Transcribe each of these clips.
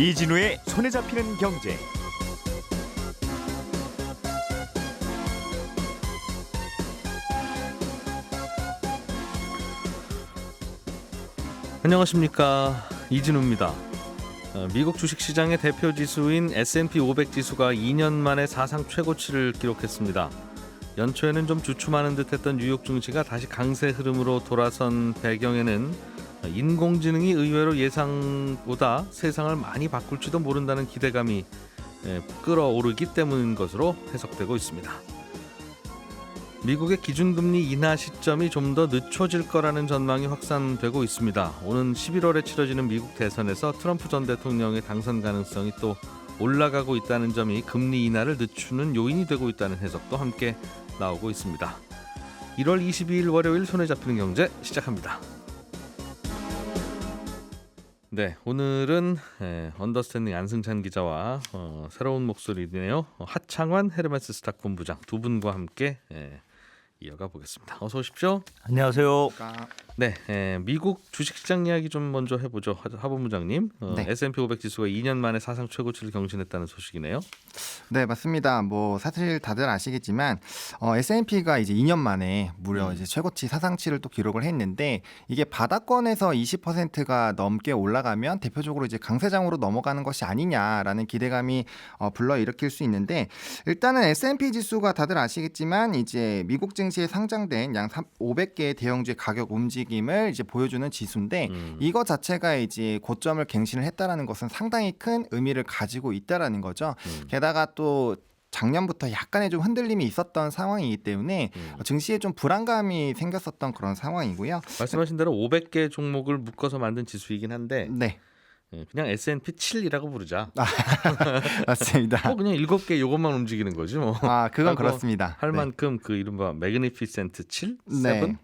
이진우의 손에 잡히는 경제. 안녕하십니까, 이진우입니다. 미국 주식시장의 대표 지수인 S&P 500 지수가 2년 만에 사상 최고치를 기록했습니다. 연초에는 좀 주춤하는 듯했던 뉴욕 증시가 다시 강세 흐름으로 돌아선 배경에는 인공지능이 의외로 예상보다 세상을 많이 바꿀지도 모른다는 기대감이 끌어오르기 때문인 것으로 해석되고 있습니다. 미국의 기준금리 인하 시점이 좀 더 늦춰질 거라는 전망이 확산되고 있습니다. 오는 11월에 치러지는 미국 대선에서 트럼프 전 대통령의 당선 가능성이 또 올라가고 있다는 점이 금리 인하를 늦추는 요인이 되고 있다는 해석도 함께 나오고 있습니다. 1월 22일 월요일 손에 잡히는 경제 시작합니다. 네, 오늘은 언더스탠딩 안승찬 기자와 새로운 목소리네요. 하창환 헤르메스 스탁 본부장 두 분과 함께 이어가 보겠습니다. 어서 오십시오. 안녕하세요. 네, 미국 주식시장 이야기 좀 먼저 해보죠. 하 본부장님. 네. S&P 500 지수가 2년 만에 사상 최고치를 경신했다는 소식이네요. 네, 맞습니다. 뭐 사실 다들 아시겠지만 S&P가 이제 2년 만에 무려 이제 최고치 사상치를 또 기록을 했는데, 이게 바닥권에서 20%가 넘게 올라가면 대표적으로 이제 강세장으로 넘어가는 것이 아니냐라는 기대감이 불러일으킬 수 있는데, 일단은 S&P 지수가 다들 아시겠지만 이제 미국 증시에 상장된 양 500개의 대형주의 가격 움직임을 이제 보여주는 지수인데, 이거 자체가 이제 고점을 갱신을 했다라는 것은 상당히 큰 의미를 가지고 있다라는 거죠. 게다가 또 작년부터 약간의 좀 흔들림이 있었던 상황이기 때문에 증시에 좀 불안감이 생겼었던 그런 상황이고요. 말씀하신 대로 500개 종목을 묶어서 만든 지수이긴 한데 네. 그냥 S&P 7이라고 부르자. 맞습니다. 그냥 7개 이것만 움직이는 거지 뭐. 그건 그렇습니다. 할 네. 만큼 그 이른바 매그니피센트 7? 네. 7?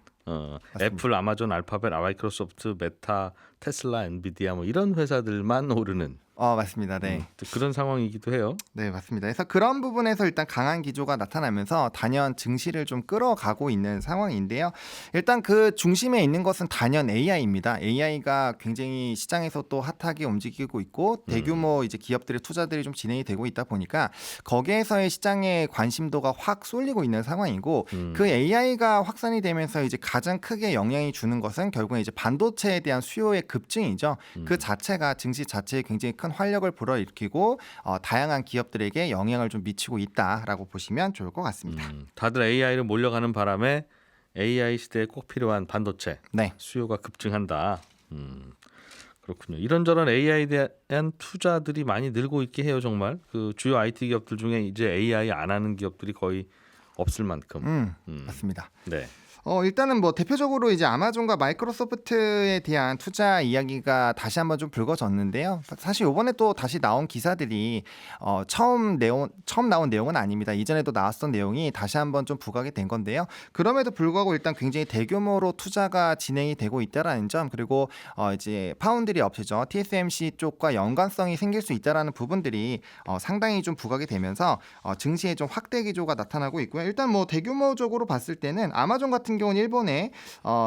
애플, 아마존, 알파벳, 마이크로소프트, 메타, 테슬라, 엔비디아 뭐 이런 회사들만 오르는 맞습니다. 네. 그런 상황이기도 해요. 네, 맞습니다. 그래서 그런 부분에서 일단 강한 기조가 나타나면서 단연 증시를 좀 끌어가고 있는 상황인데요. 일단 그 중심에 있는 것은 단연 AI입니다. AI가 굉장히 시장에서 또 핫하게 움직이고 있고, 대규모 이제 기업들의 투자들이 좀 진행이 되고 있다 보니까 거기에서의 시장의 관심도가 확 쏠리고 있는 상황이고, 그 AI가 확산이 되면서 이제 가장 크게 영향이 주는 것은 결국은 이제 반도체에 대한 수요의 급증이죠. 그 자체가 증시 자체에 굉장히 큰 활력을 불어일으키고 다양한 기업들에게 영향을 좀 미치고 있다라고 보시면 좋을 것 같습니다. 다들 AI로 몰려가는 바람에 AI 시대에 꼭 필요한 반도체 네. 수요가 급증한다. 그렇군요. 이런저런 AI에 대한 투자들이 많이 늘고 있게 해요. 정말 그 주요 IT 기업들 중에 이제 AI 안 하는 기업들이 거의 없을 만큼. 맞습니다. 네. 일단은 뭐 대표적으로 이제 아마존과 마이크로소프트에 대한 투자 이야기가 다시 한번 좀 불거졌는데요. 사실 이번에 또 다시 나온 기사들이 처음 나온 내용은 아닙니다. 이전에도 나왔던 내용이 다시 한번 좀 부각이 된 건데요. 그럼에도 불구하고 일단 굉장히 대규모로 투자가 진행이 되고 있다라는 점, 그리고 이제 파운드리 업체죠. TSMC 쪽과 연관성이 생길 수 있다라는 부분들이 상당히 좀 부각이 되면서 증시에 좀 확대 기조가 나타나고 있고요. 일단 뭐 대규모적으로 봤을 때는 아마존 같은 경우는 일본에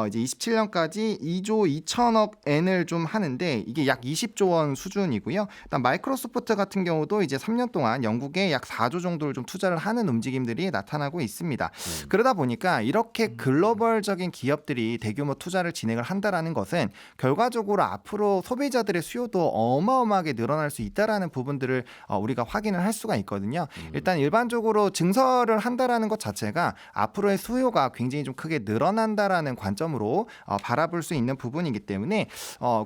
이제 27년까지 2조 2천억 엔을 좀 하는데, 이게 약 20조 원 수준이고요. 일단 마이크로소프트 같은 경우도 이제 3년 동안 영국에 약 4조 정도를 좀 투자를 하는 움직임들이 나타나고 있습니다. 그러다 보니까 이렇게 글로벌적인 기업들이 대규모 투자를 진행을 한다라는 것은 결과적으로 앞으로 소비자들의 수요도 어마어마하게 늘어날 수 있다라는 부분들을 우리가 확인을 할 수가 있거든요. 일단 일반적으로 증설을 한다라는 것 자체가 앞으로의 수요가 굉장히 좀 크게 늘어난다라는 관점으로 바라볼 수 있는 부분이기 때문에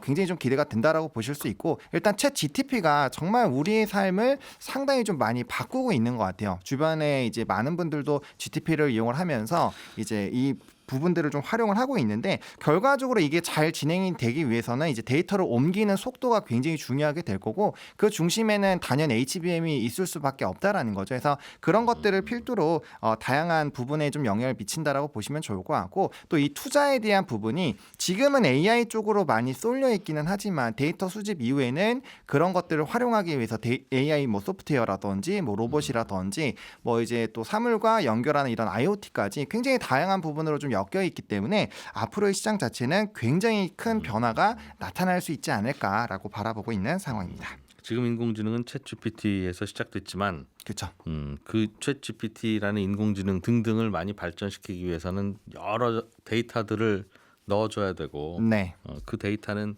굉장히 좀 기대가 된다라고 보실 수 있고, 일단 챗 GTP가 정말 우리의 삶을 상당히 좀 많이 바꾸고 있는 것 같아요. 주변에 이제 많은 분들도 GTP를 이용을 하면서 이제 이 부분들을 좀 활용을 하고 있는데, 결과적으로 이게 잘 진행이 되기 위해서는 이제 데이터를 옮기는 속도가 굉장히 중요하게 될 거고, 그 중심에는 단연 HBM이 있을 수밖에 없다라는 거죠. 그래서 그런 것들을 필두로 다양한 부분에 좀 영향을 미친다라고 보시면 좋을 것 같고, 또 이 투자에 대한 부분이 지금은 AI 쪽으로 많이 쏠려 있기는 하지만 데이터 수집 이후에는 그런 것들을 활용하기 위해서 AI 뭐 소프트웨어라든지 뭐 로봇이라든지 뭐 이제 또 사물과 연결하는 이런 IoT까지 굉장히 다양한 부분으로 좀 엮여 있기 때문에 앞으로의 시장 자체는 굉장히 큰 변화가 나타날 수 있지 않을까라고 바라보고 있는 상황입니다. 지금 인공지능은 챗GPT에서 시작됐지만 그렇죠. 그 챗GPT라는 인공지능 등등을 많이 발전시키기 위해서는 여러 데이터들을 넣어줘야 되고 네. 그 데이터는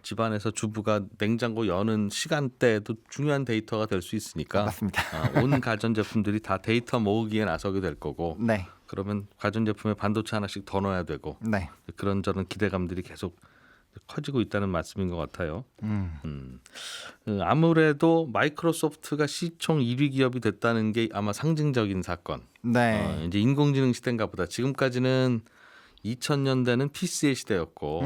집안에서 주부가 냉장고 여는 시간대에도 중요한 데이터가 될 수 있으니까 맞습니다. 온 가전제품들이 다 데이터 모으기에 나서게 될 거고 네. 그러면 가전제품에 반도체 하나씩 더 넣어야 되고 네. 그런저런 기대감들이 계속 커지고 있다는 말씀인 것 같아요. 아무래도 마이크로소프트가 시총 1위 기업이 됐다는 게 아마 상징적인 사건. 네. 이제 인공지능 시대인가 보다. 지금까지는 2000년대는 PC의 시대였고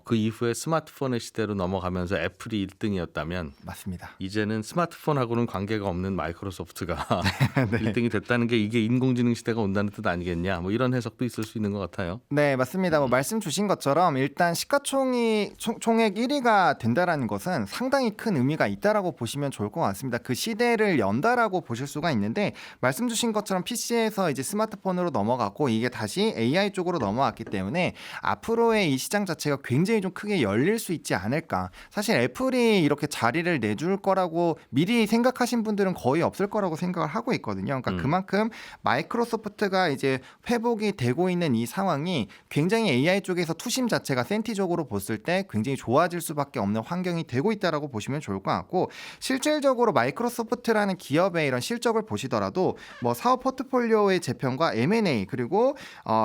그 이후에 스마트폰의 시대로 넘어가면서 애플이 1등이었다면 맞습니다. 이제는 스마트폰하고는 관계가 없는 마이크로소프트가 1등이 됐다는 게 이게 인공지능 시대가 온다는 뜻 아니겠냐. 뭐 이런 해석도 있을 수 있는 것 같아요. 네, 맞습니다. 뭐 말씀 주신 것처럼 일단 시가총액 1위가 된다라는 것은 상당히 큰 의미가 있다라고 보시면 좋을 것 같습니다. 그 시대를 연다라고 보실 수가 있는데 말씀 주신 것처럼 PC에서 이제 스마트폰으로 넘어갔고 이게 다시 AI 쪽으로 넘어왔기 때문에 앞으로의 이 시장 자체가 굉장히 좀 크게 열릴 수 있지 않을까. 사실 애플이 이렇게 자리를 내줄 거라고 미리 생각하신 분들은 거의 없을 거라고 생각을 하고 있거든요. 그러니까 그만큼 마이크로소프트가 이제 회복이 되고 있는 이 상황이 굉장히 AI 쪽에서 투심 자체가 센티적으로 봤을 때 굉장히 좋아질 수밖에 없는 환경이 되고 있다라고 보시면 좋을 것 같고 실질적으로 마이크로소프트라는 기업의 이런 실적을 보시더라도 뭐 사업 포트폴리오의 재편과 M&A 그리고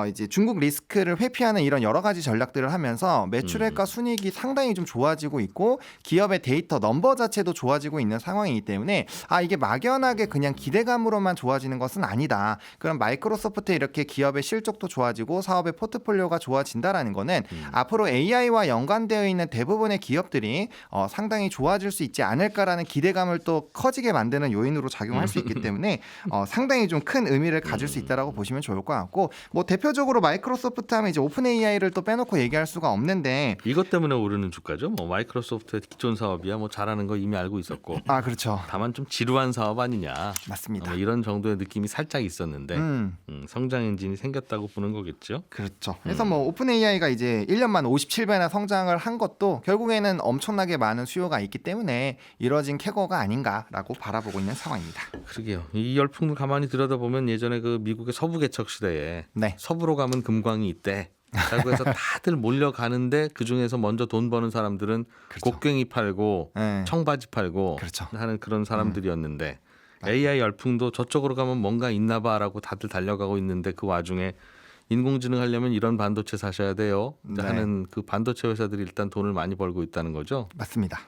이제 중국 리스크를 회피하는 이런 여러 가지 전략들을 하면서 매출액과 순이익이 상당히 좀 좋아지고 있고 기업의 데이터 넘버 자체도 좋아지고 있는 상황이기 때문에 이게 막연하게 그냥 기대감으로만 좋아지는 것은 아니다. 그럼 마이크로소프트 이렇게 기업의 실적도 좋아지고 사업의 포트폴리오가 좋아진다라는 거는 앞으로 AI와 연관되어 있는 대부분의 기업들이 상당히 좋아질 수 있지 않을까라는 기대감을 또 커지게 만드는 요인으로 작용할 수 있기 때문에 상당히 좀 큰 의미를 가질 수 있다라고 보시면 좋을 것 같고 뭐 대표적으로 마이크로소프트 하면 이제 오픈 AI를 또 빼놓고 얘기할 수가 없는데 이것 때문에 오르는 주가죠. 뭐 마이크로소프트의 기존 사업이야 뭐 잘하는 거 이미 알고 있었고. 그렇죠. 다만 좀 지루한 사업 아니냐. 맞습니다. 이런 정도의 느낌이 살짝 있었는데 성장 엔진이 생겼다고 보는 거겠죠. 그렇죠. 그래서 뭐 오픈 AI가 이제 1년 만 57배나 성장을 한 것도 결국에는 엄청나게 많은 수요가 있기 때문에 이뤄진 쾌거가 아닌가라고 바라보고 있는 상황입니다. 그러게요. 이 열풍을 가만히 들여다보면 예전에 그 미국의 서부 개척 시대에 네. 서부로 가면 금광이 있대. 라고 해서 다들 몰려가는데 그중에서 먼저 돈 버는 사람들은 그렇죠. 곡괭이 팔고 네. 청바지 팔고 그렇죠. 하는 그런 사람들이었는데 AI 열풍도 저쪽으로 가면 뭔가 있나 봐라고 다들 달려가고 있는데 그 와중에 인공지능 하려면 이런 반도체 사셔야 돼요. 네. 하는 그 반도체 회사들이 일단 돈을 많이 벌고 있다는 거죠. 맞습니다.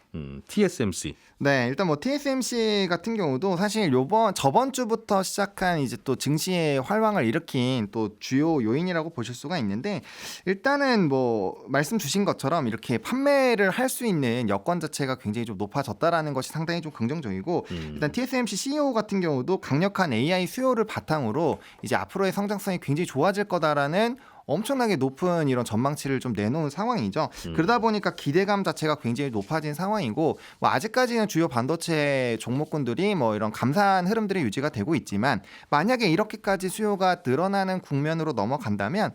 TSMC. 네, 일단 뭐 TSMC 같은 경우도 사실 저번 주부터 시작한 이제 또 증시의 활황을 일으킨 또 주요 요인이라고 보실 수가 있는데 일단은 뭐 말씀 주신 것처럼 이렇게 판매를 할 수 있는 여건 자체가 굉장히 좀 높아졌다라는 것이 상당히 좀 긍정적이고 일단 TSMC CEO 같은 경우도 강력한 AI 수요를 바탕으로 이제 앞으로의 성장성이 굉장히 좋아질 거다라는 엄청나게 높은 이런 전망치를 좀 내놓은 상황이죠. 그러다 보니까 기대감 자체가 굉장히 높아진 상황이고 뭐 아직까지는 주요 반도체 종목군들이 뭐 이런 감사한 흐름들이 유지가 되고 있지만 만약에 이렇게까지 수요가 늘어나는 국면으로 넘어간다면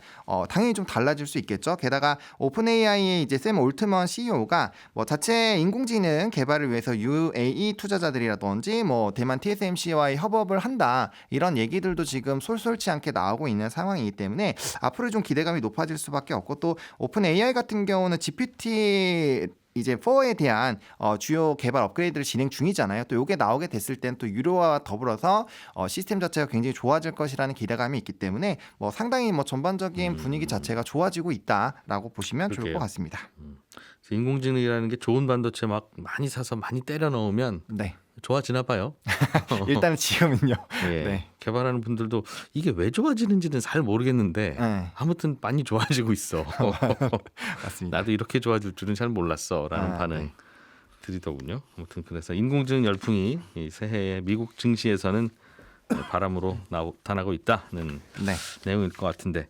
당연히 좀 달라질 수 있겠죠. 게다가 오픈 AI의 이제 샘 올트먼 CEO가 뭐 자체 인공지능 개발을 위해서 UAE 투자자들이라든지 뭐 대만 TSMC와의 협업을 한다 이런 얘기들도 지금 솔솔치 않게 나오고 있는 상황이기 때문에 앞으로 좀 기대감이 높아질 수밖에 없고 또 오픈 AI 같은 경우는 GPT 이제 4에 대한 주요 개발 업그레이드를 진행 중이잖아요. 또 이게 나오게 됐을 땐 또 유료화와 더불어서 시스템 자체가 굉장히 좋아질 것이라는 기대감이 있기 때문에 뭐 상당히 뭐 전반적인 분위기 자체가 좋아지고 있다라고 보시면 좋을 것 같습니다. 인공지능이라는 게 좋은 반도체 막 많이 사서 많이 때려 넣으면 네. 좋아지나 봐요. 일단은 지금은요. 예, 네. 개발하는 분들도 이게 왜 좋아지는지는 잘 모르겠는데 네. 아무튼 많이 좋아지고 있어. 맞습니다. 나도 이렇게 좋아질 줄은 잘 몰랐어라는 반응 들이더군요. 아무튼 그래서 인공지능 열풍이 이 새해에 미국 증시에서는 바람으로 나타나고 있다는 네. 내용일 것 같은데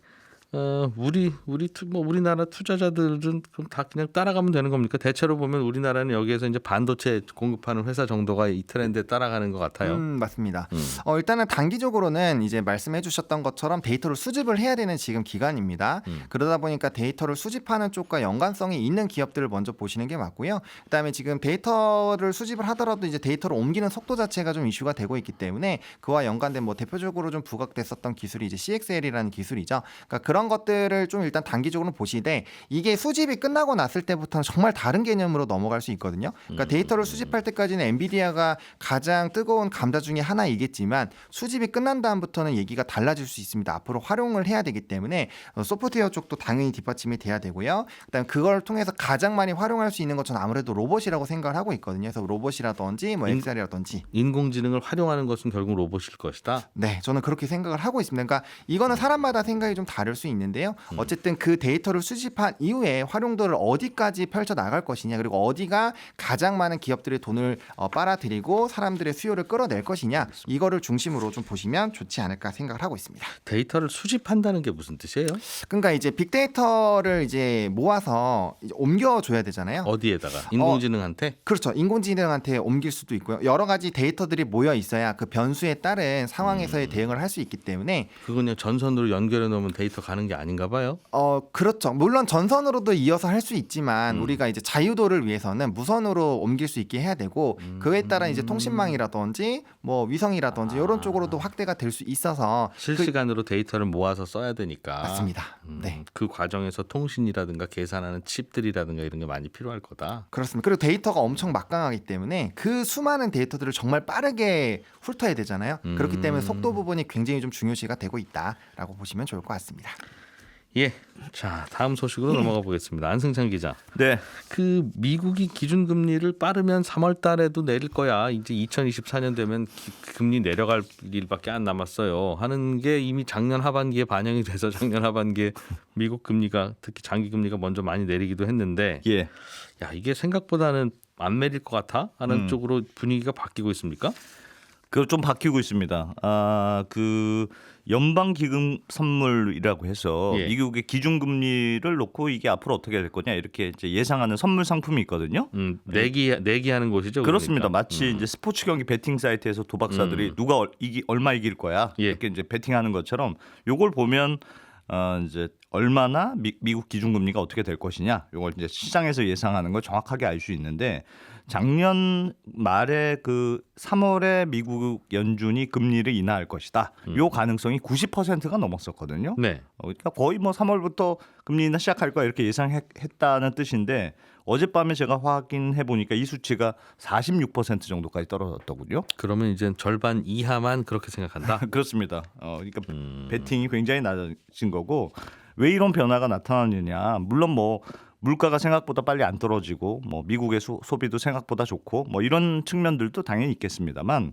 우리나라 투자자들은 그럼 다 그냥 따라가면 되는 겁니까? 대체로 보면 우리나라는 여기에서 이제 반도체 공급하는 회사 정도가 이 트렌드에 따라가는 것 같아요. 맞습니다. 일단은 단기적으로는 이제 말씀해주셨던 것처럼 데이터를 수집을 해야 되는 지금 기간입니다. 그러다 보니까 데이터를 수집하는 쪽과 연관성이 있는 기업들을 먼저 보시는 게 맞고요. 그다음에 지금 데이터를 수집을 하더라도 이제 데이터를 옮기는 속도 자체가 좀 이슈가 되고 있기 때문에 그와 연관된 뭐 대표적으로 좀 부각됐었던 기술이 이제 CXL이라는 기술이죠. 그러니까 그런 것들을 좀 일단 단기적으로 보시되 이게 수집이 끝나고 났을 때부터는 정말 다른 개념으로 넘어갈 수 있거든요. 그러니까 데이터를 수집할 때까지는 엔비디아가 가장 뜨거운 감자 중에 하나이겠지만 수집이 끝난 다음부터는 얘기가 달라질 수 있습니다. 앞으로 활용을 해야 되기 때문에 소프트웨어 쪽도 당연히 뒷받침이 돼야 되고요. 그다음에 그걸 통해서 가장 많이 활용할 수 있는 것 저는 아무래도 로봇이라고 생각을 하고 있거든요. 그래서 로봇이라든지 뭐 XR이라든지 인공지능을 활용하는 것은 결국 로봇일 것이다. 네, 저는 그렇게 생각을 하고 있습니다. 그러니까 이거는 사람마다 생각이 좀 다를 수 있는데요. 어쨌든 그 데이터를 수집한 이후에 활용도를 어디까지 펼쳐 나갈 것이냐, 그리고 어디가 가장 많은 기업들의 돈을 빨아들이고 사람들의 수요를 끌어낼 것이냐, 이거를 중심으로 좀 보시면 좋지 않을까 생각을 하고 있습니다. 데이터를 수집한다는 게 무슨 뜻이에요? 그러니까 이제 빅데이터를 이제 모아서 이제 옮겨줘야 되잖아요. 어디에다가? 인공지능한테? 그렇죠. 인공지능한테 옮길 수도 있고요. 여러 가지 데이터들이 모여 있어야 그 변수에 따른 상황에서의 대응을 할 수 있기 때문에 그건 그냥 전선으로 연결해 놓으면 데이터 가는 게 아닌가 봐요. 그렇죠. 물론 전선으로도 이어서 할 수 있지만 우리가 이제 자유도를 위해서는 무선으로 옮길 수 있게 해야 되고 그에 따라 이제 통신망이라든지 뭐 위성이라든지 이런 쪽으로도 확대가 될 수 있어서 실시간으로 데이터를 모아서 써야 되니까. 맞습니다. 네. 그 과정에서 통신이라든가 계산하는 칩들이라든가 이런 게 많이 필요할 거다. 그렇습니다. 그리고 데이터가 엄청 막강하기 때문에 그 수많은 데이터들을 정말 빠르게 훑어야 되잖아요. 그렇기 때문에 속도 부분이 굉장히 좀 중요시가 되고 있다라고 보시면 좋을 것 같습니다. 예. 자, 다음 소식으로 넘어가 보겠습니다. 안승찬 기자. 네. 그 미국이 기준금리를 빠르면 3월 달에도 내릴 거야. 이제 2024년 되면 금리 내려갈 일밖에 안 남았어요. 하는 게 이미 작년 하반기에 반영이 돼서 작년 하반기에 미국 금리가 특히 장기 금리가 먼저 많이 내리기도 했는데 예. 야, 이게 생각보다는 안 내릴 것 같아? 하는 쪽으로 분위기가 바뀌고 있습니까? 그거 좀 바뀌고 있습니다. 그 연방 기금 선물이라고 해서 예. 미국의 기준금리를 놓고 이게 앞으로 어떻게 될 거냐 이렇게 이제 예상하는 선물 상품이 있거든요. 내기하는 곳이죠. 그렇습니다. 그러니까. 마치 이제 스포츠 경기 베팅 사이트에서 도박사들이 누가 얼마 이길 거야 예. 이렇게 이제 베팅하는 것처럼 요걸 보면 이제 얼마나 미국 기준금리가 어떻게 될 것이냐 요걸 이제 시장에서 예상하는 걸 정확하게 알 수 있는데 작년 말에 그 3월에 미국 연준이 금리를 인하할 것이다. 요 가능성이 90%가 넘었었거든요. 네. 그러니까 거의 뭐 3월부터 금리 인하 시작할 거야 이렇게 예상했다는 뜻인데 어젯밤에 제가 확인해 보니까 이 수치가 46% 정도까지 떨어졌더군요. 그러면 이제 절반 이하만 그렇게 생각한다. 그렇습니다. 그러니까 베팅이 굉장히 낮아진 거고 왜 이런 변화가 나타나느냐. 물론 뭐 물가가 생각보다 빨리 안 떨어지고 뭐 미국의 소비도 생각보다 좋고 뭐 이런 측면들도 당연히 있겠습니다만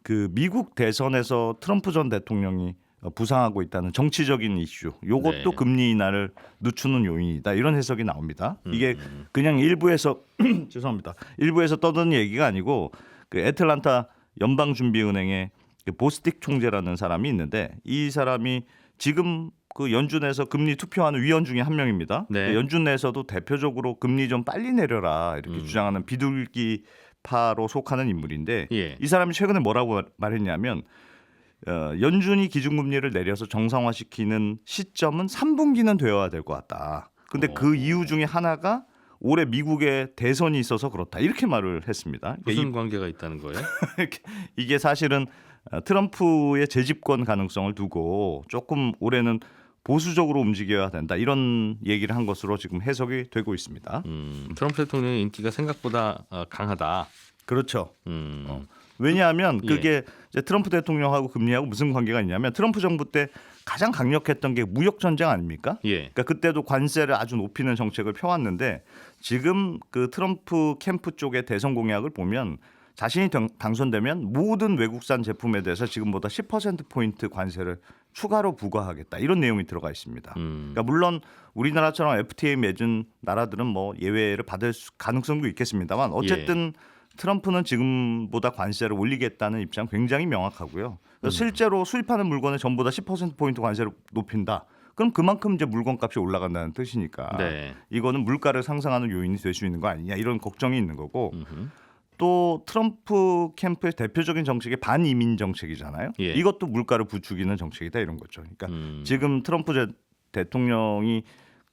그 미국 대선에서 트럼프 전 대통령이 부상하고 있다는 정치적인 이슈 요것도 네. 금리 금리 인하를 늦추는 요인이다 이런 해석이 나옵니다. 이게 그냥 일부에서 죄송합니다. 일부에서 떠드는 얘기가 아니고 그 애틀란타 연방준비은행의 그 보스틱 총재라는 사람이 있는데 이 사람이 지금 그 연준에서 금리 투표하는 위원 중에 한 명입니다. 네. 연준 내에서도 대표적으로 금리 좀 빨리 내려라 이렇게 주장하는 비둘기파로 속하는 인물인데 예. 이 사람이 최근에 뭐라고 말했냐면 연준이 기준금리를 내려서 정상화시키는 시점은 3분기는 되어야 될 것 같다. 근데 그 이유 중에 하나가 올해 미국의 대선이 있어서 그렇다. 이렇게 말을 했습니다. 무슨 관계가 있다는 거예요? 이게 사실은 트럼프의 재집권 가능성을 두고 조금 올해는 보수적으로 움직여야 된다. 이런 얘기를 한 것으로 지금 해석이 되고 있습니다. 트럼프 대통령의 인기가 생각보다 강하다. 그렇죠. 왜냐하면 그게 이제 트럼프 대통령하고 금리하고 무슨 관계가 있냐면 트럼프 정부 때 가장 강력했던 게 무역 전쟁 아닙니까? 예. 그러니까 그때도 관세를 아주 높이는 정책을 펴왔는데 지금 그 트럼프 캠프 쪽의 대선 공약을 보면 자신이 당선되면 모든 외국산 제품에 대해서 지금보다 10%포인트 관세를 추가로 부과하겠다. 이런 내용이 들어가 있습니다. 그러니까 물론 우리나라처럼 FTA 맺은 나라들은 뭐 예외를 받을 가능성도 있겠습니다만 어쨌든 트럼프는 지금보다 관세를 올리겠다는 입장 굉장히 명확하고요. 실제로 수입하는 물건에 전보다 10%포인트 관세를 높인다. 그럼 그만큼 이제 물건값이 올라간다는 뜻이니까 네. 이거는 물가를 상승하는 요인이 될 수 있는 거 아니냐 이런 걱정이 있는 거고 음흠. 또 트럼프 캠프의 대표적인 정책이 반이민 정책이잖아요. 예. 이것도 물가를 부추기는 정책이다 이런 거죠. 그러니까 지금 트럼프 대통령이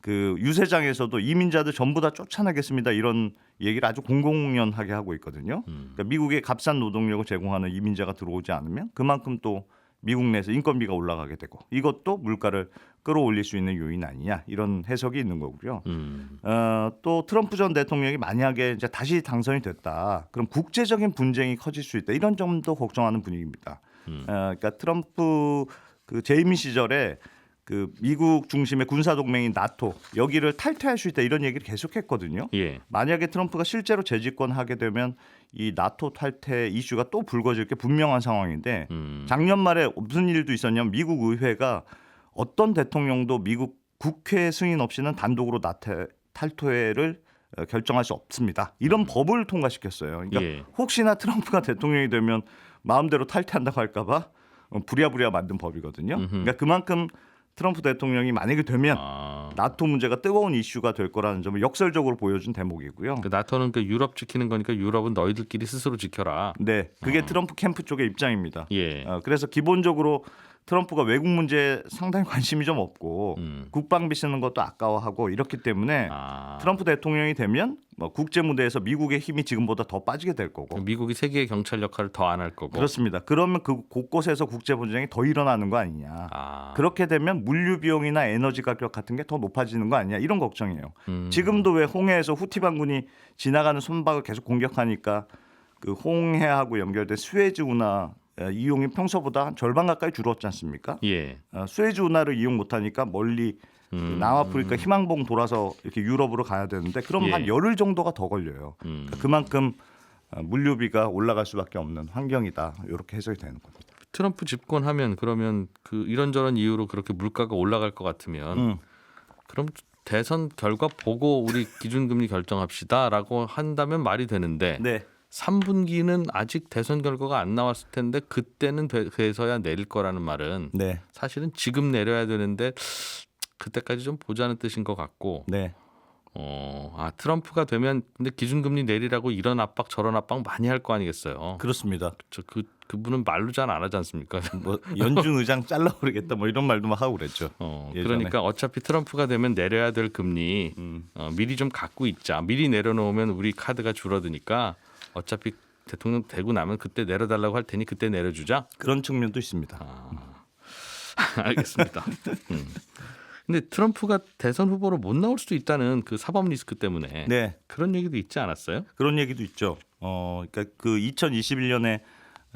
그 유세장에서도 이민자들 전부 다 쫓아내겠습니다 이런 얘기를 아주 공공연하게 하고 있거든요. 그러니까 미국에 값싼 노동력을 제공하는 이민자가 들어오지 않으면 그만큼 또 미국 내에서 인건비가 올라가게 되고 이것도 물가를 끌어올릴 수 있는 요인 아니냐 이런 해석이 있는 거고요. 또 트럼프 전 대통령이 만약에 이제 다시 당선이 됐다, 그럼 국제적인 분쟁이 커질 수 있다 이런 점도 걱정하는 분위기입니다. 그러니까 트럼프 그 재임 시절에 그 미국 중심의 군사 동맹인 나토 여기를 탈퇴할 수 있다 이런 얘기를 계속했거든요. 예. 만약에 트럼프가 실제로 재집권하게 되면 이 나토 탈퇴 이슈가 또 불거질 게 분명한 상황인데 작년 말에 무슨 일도 있었냐면 미국 의회가 어떤 대통령도 미국 국회 승인 없이는 단독으로 탈퇴를 결정할 수 없습니다. 이런 법을 통과시켰어요. 그러니까 예. 혹시나 트럼프가 대통령이 되면 마음대로 탈퇴한다고 할까 봐 부랴부랴 만든 법이거든요. 그러니까 그만큼 트럼프 대통령이 만약에 되면 나토 문제가 뜨거운 이슈가 될 거라는 점을 역설적으로 보여준 대목이고요. 그 나토는 그 유럽 지키는 거니까 유럽은 너희들끼리 스스로 지켜라. 네, 그게 트럼프 캠프 쪽의 입장입니다. 예. 그래서 기본적으로 트럼프가 외국 문제에 상당히 관심이 좀 없고 국방비 쓰는 것도 아까워하고 이렇기 때문에 트럼프 대통령이 되면 뭐 국제 무대에서 미국의 힘이 지금보다 더 빠지게 될 거고 미국이 세계의 경찰 역할을 더 안 할 거고. 그렇습니다. 그러면 그 곳곳에서 국제 분쟁이 더 일어나는 거 아니냐. 그렇게 되면 물류 비용이나 에너지 가격 같은 게 더 높아지는 거 아니냐 이런 걱정이에요. 지금도 왜 홍해에서 후티 반군이 지나가는 선박을 계속 공격하니까 그 홍해하고 연결된 스웨즈 운하 이용이 평소보다 한 절반 가까이 줄었지 않습니까? 예. 스웨즈 운하를 이용 못하니까 멀리 그 남아프리카 희망봉 돌아서 이렇게 유럽으로 가야 되는데 그럼 예. 한 열흘 정도가 더 걸려요. 그러니까 그만큼 물류비가 올라갈 수밖에 없는 환경이다. 이렇게 해석이 되는 겁니다. 트럼프 집권하면 그러면 그 이런저런 이유로 그렇게 물가가 올라갈 것 같으면 그럼 대선 결과 보고 우리 기준금리 결정합시다라고 한다면 말이 되는데 네. 3분기는 아직 대선 결과가 안 나왔을 텐데 그때는 돼서야 내릴 거라는 말은 네. 사실은 지금 내려야 되는데 그때까지 좀 보자는 뜻인 것 같고 네. 트럼프가 되면 근데 기준금리 내리라고 이런 압박 저런 압박 많이 할 거 아니겠어요. 그렇습니다. 그분은 말로 잘 안 하지 않습니까? 뭐 연준 의장 잘라버리겠다 뭐 이런 말도 막 하고 그랬죠. 예전에. 그러니까 어차피 트럼프가 되면 내려야 될 금리 미리 좀 갖고 있자. 미리 내려놓으면 우리 카드가 줄어드니까 어차피 대통령 되고 나면 그때 내려달라고 할 테니 그때 내려주자. 그런 측면도 있습니다. 알겠습니다. 근데 트럼프가 대선 후보로 못 나올 수도 있다는 그 사법 리스크 때문에 네. 그런 얘기도 있지 않았어요? 그런 얘기도 있죠. 그러니까 그 2021년에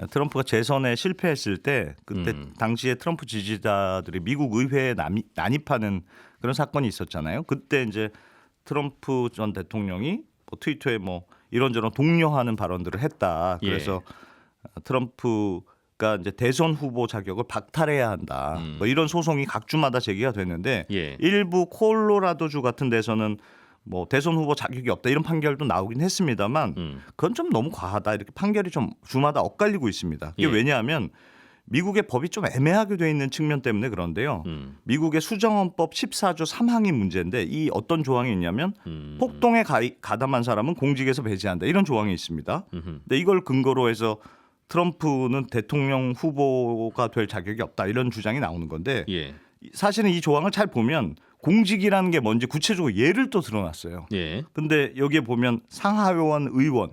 트럼프가 재선에 실패했을 때 그때 당시에 트럼프 지지자들이 미국 의회에 난입하는 그런 사건이 있었잖아요. 그때 이제 트럼프 전 대통령이 뭐 트위터에 뭐 이런저런 독려하는 발언들을 했다. 그래서 트럼프가 이제 대선 후보 자격을 박탈해야 한다. 뭐 이런 소송이 각 주마다 제기가 됐는데 일부 콜로라도주 같은 데서는 뭐 대선 후보 자격이 없다 이런 판결도 나오긴 했습니다만 그건 좀 너무 과하다 이렇게 판결이 좀 주마다 엇갈리고 있습니다. 이게 왜냐하면 미국의 법이 좀 애매하게 돼 있는 측면 때문에 그런데요. 미국의 수정헌법 14조 3항이 문제인데 이 어떤 조항이 있냐면 폭동에 가담한 사람은 공직에서 배제한다 이런 조항이 있습니다. 근데 이걸 근거로 해서 트럼프는 대통령 후보가 될 자격이 없다 이런 주장이 나오는 건데 사실은 이 조항을 잘 보면 공직이라는 게 뭔지 구체적으로 예를 또 드러났어요. 근데 여기에 보면 상하원 의원,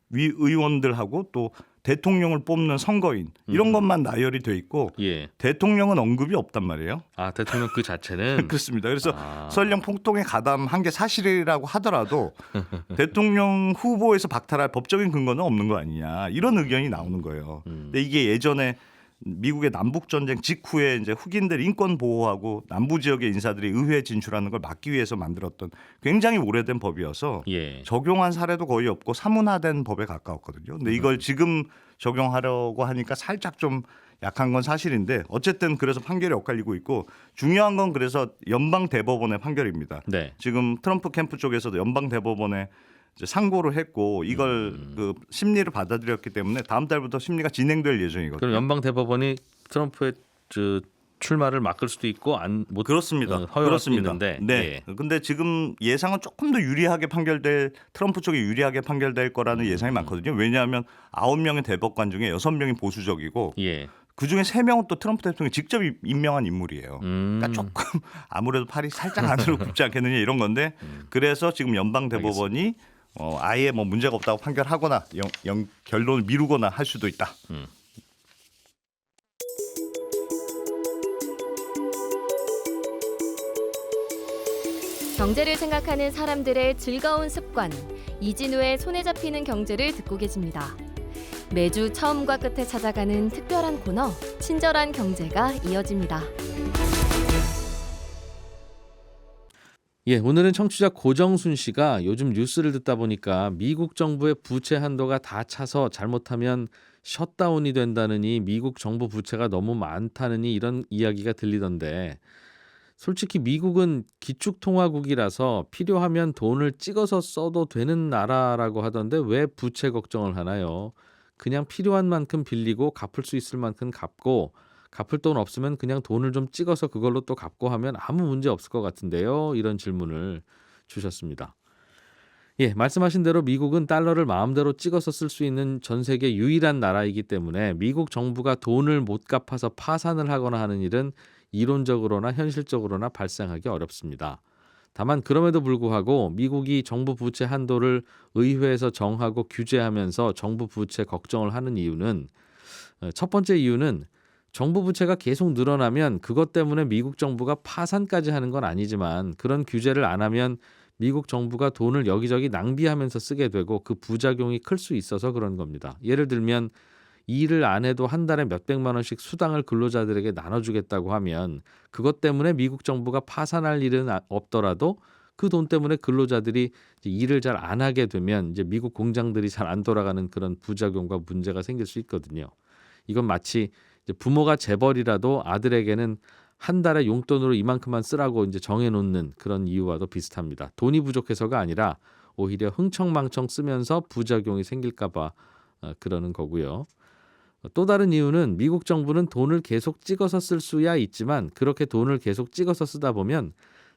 위 의원들하고 또 대통령을 뽑는 선거인 이런 것만 나열이 돼 있고 대통령은 언급이 없단 말이에요. 대통령 그 자체는 그렇습니다. 그래서 설령 폭동에 가담한 게 사실이라고 하더라도 대통령 후보에서 박탈할 법적인 근거는 없는 거 아니냐 이런 의견이 나오는 거예요. 근데 이게 예전에 미국의 남북 전쟁 직후에 이제 흑인들 인권 보호하고 남부 지역의 인사들이 의회에 진출하는 걸 막기 위해서 만들었던 굉장히 오래된 법이어서 적용한 사례도 거의 없고 사문화된 법에 가까웠거든요. 근데 이걸 지금 적용하려고 하니까 살짝 좀 약한 건 사실인데 어쨌든 그래서 판결이 엇갈리고 있고 중요한 건 그래서 연방 대법원의 판결입니다. 지금 트럼프 캠프 쪽에서도 연방 대법원에 이제 상고를 했고 이걸 그 심리를 받아들였기 때문에 다음 달부터 심리가 진행될 예정이거든요. 그럼 연방 대법원이 트럼프의 출마를 막을 수도 있고 못 그렇습니다. 허용할 수도 있는데. 네. 근데 지금 예상은 조금 더 유리하게 판결될 트럼프 쪽이 유리하게 판결될 거라는 예상이 많거든요. 왜냐하면 9명의 대법관 중에 6명이 보수적이고 예. 그 중에 3명은 또 트럼프 대통령이 직접 임명한 인물이에요. 음. 그러니까 조금 아무래도 팔이 살짝 안으로 굽지 않겠느냐 이런 건데 그래서 지금 연방 대법원이 아예 뭐 문제가 없다고 판결하거나 결론을 미루거나 할 수도 있다. 경제를 생각하는 사람들의 즐거운 습관, 이진우의 손에 잡히는 경제를 듣고 계십니다. 매주 처음과 끝에 찾아가는 특별한 코너, 친절한 경제가 이어집니다. 예, 오늘은 청취자 고정순 씨가 요즘 뉴스를 듣다 보니까 미국 정부의 부채 한도가 다 차서 잘못하면 셧다운이 된다느니 미국 정부 부채가 너무 많다느니 이런 이야기가 들리던데 솔직히 미국은 기축통화국이라서 필요하면 돈을 찍어서 써도 되는 나라라고 하던데 왜 부채 걱정을 하나요? 그냥 필요한 만큼 빌리고 갚을 수 있을 만큼 갚고 갚을 돈 없으면 그냥 돈을 좀 찍어서 그걸로 또 갚고 하면 아무 문제 없을 것 같은데요. 이런 질문을 주셨습니다. 예, 말씀하신 대로 미국은 달러를 마음대로 찍어서 쓸 수 있는 전 세계 유일한 나라이기 때문에 미국 정부가 돈을 못 갚아서 파산을 하거나 하는 일은 이론적으로나 현실적으로나 발생하기 어렵습니다. 다만 그럼에도 불구하고 미국이 정부 부채 한도를 의회에서 정하고 규제하면서 정부 부채 걱정을 하는 이유는 첫 번째 이유는 정부 부채가 계속 늘어나면 그것 때문에 미국 정부가 파산까지 하는 건 아니지만 그런 규제를 안 하면 미국 정부가 돈을 여기저기 낭비하면서 쓰게 되고 그 부작용이 클 수 있어서 그런 겁니다. 예를 들면 일을 안 해도 한 달에 몇백만 원씩 수당을 근로자들에게 나눠주겠다고 하면 그것 때문에 미국 정부가 파산할 일은 없더라도 그 돈 때문에 근로자들이 이제 일을 잘 안 하게 되면 이제 미국 공장들이 잘 안 돌아가는 그런 부작용과 문제가 생길 수 있거든요. 이건 마치 이제 부모가 재벌이라도 아들에게는 한 달에 용돈으로 이만큼만 쓰라고 이제 정해놓는 그런 이유와도 비슷합니다. 돈이 부족해서가 아니라 오히려 흥청망청 쓰면서 부작용이 생길까봐 그러는 거고요. 또 다른 이유는 미국 정부는 돈을 계속 찍어서 쓸 수야 있지만 그렇게 돈을 계속 찍어서 쓰다 보면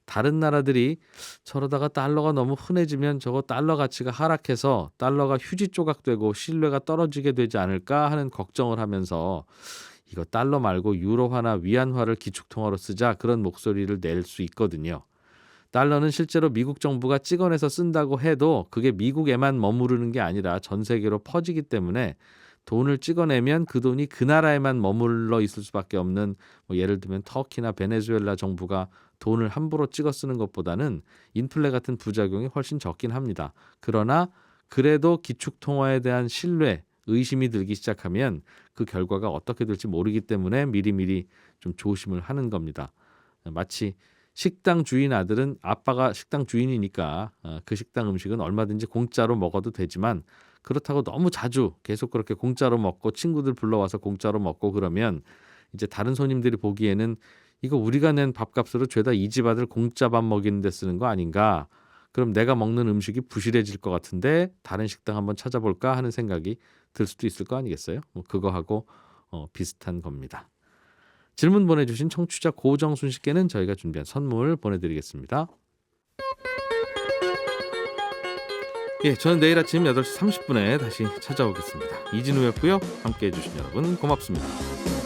다른 나라들이 저러다가 달러가 너무 흔해지면 저거 달러 가치가 하락해서 달러가 휴지 조각되고 신뢰가 떨어지게 되지 않을까 하는 걱정을 하면서 이거 달러 말고 유로화나 위안화를 기축통화로 쓰자 그런 목소리를 낼 수 있거든요. 달러는 실제로 미국 정부가 찍어내서 쓴다고 해도 그게 미국에만 머무르는 게 아니라 전 세계로 퍼지기 때문에 돈을 찍어내면 그 돈이 그 나라에만 머물러 있을 수밖에 없는 예를 들면 터키나 베네수엘라 정부가 돈을 함부로 찍어 쓰는 것보다는 인플레 같은 부작용이 훨씬 적긴 합니다. 그러나 그래도 기축통화에 대한 신뢰, 의심이 들기 시작하면 그 결과가 어떻게 될지 모르기 때문에 미리미리 좀 조심을 하는 겁니다. 마치 식당 주인 아들은 아빠가 식당 주인이니까 그 식당 음식은 얼마든지 공짜로 먹어도 되지만 그렇다고 너무 자주 계속 그렇게 공짜로 먹고 친구들 불러와서 공짜로 먹고 그러면 이제 다른 손님들이 보기에는 이거 우리가 낸 밥값으로 죄다 이 집 아들 공짜 밥 먹이는 데 쓰는 거 아닌가? 그럼 내가 먹는 음식이 부실해질 것 같은데 다른 식당 한번 찾아볼까 하는 생각이 들 수도 있을 거 아니겠어요? 그거하고 비슷한 겁니다. 질문 보내주신 청취자 고정순 씨께는 저희가 준비한 선물 보내드리겠습니다. 예, 저는 내일 아침 8시 30분에 다시 찾아오겠습니다. 이진우였고요. 함께해 주신 여러분 고맙습니다.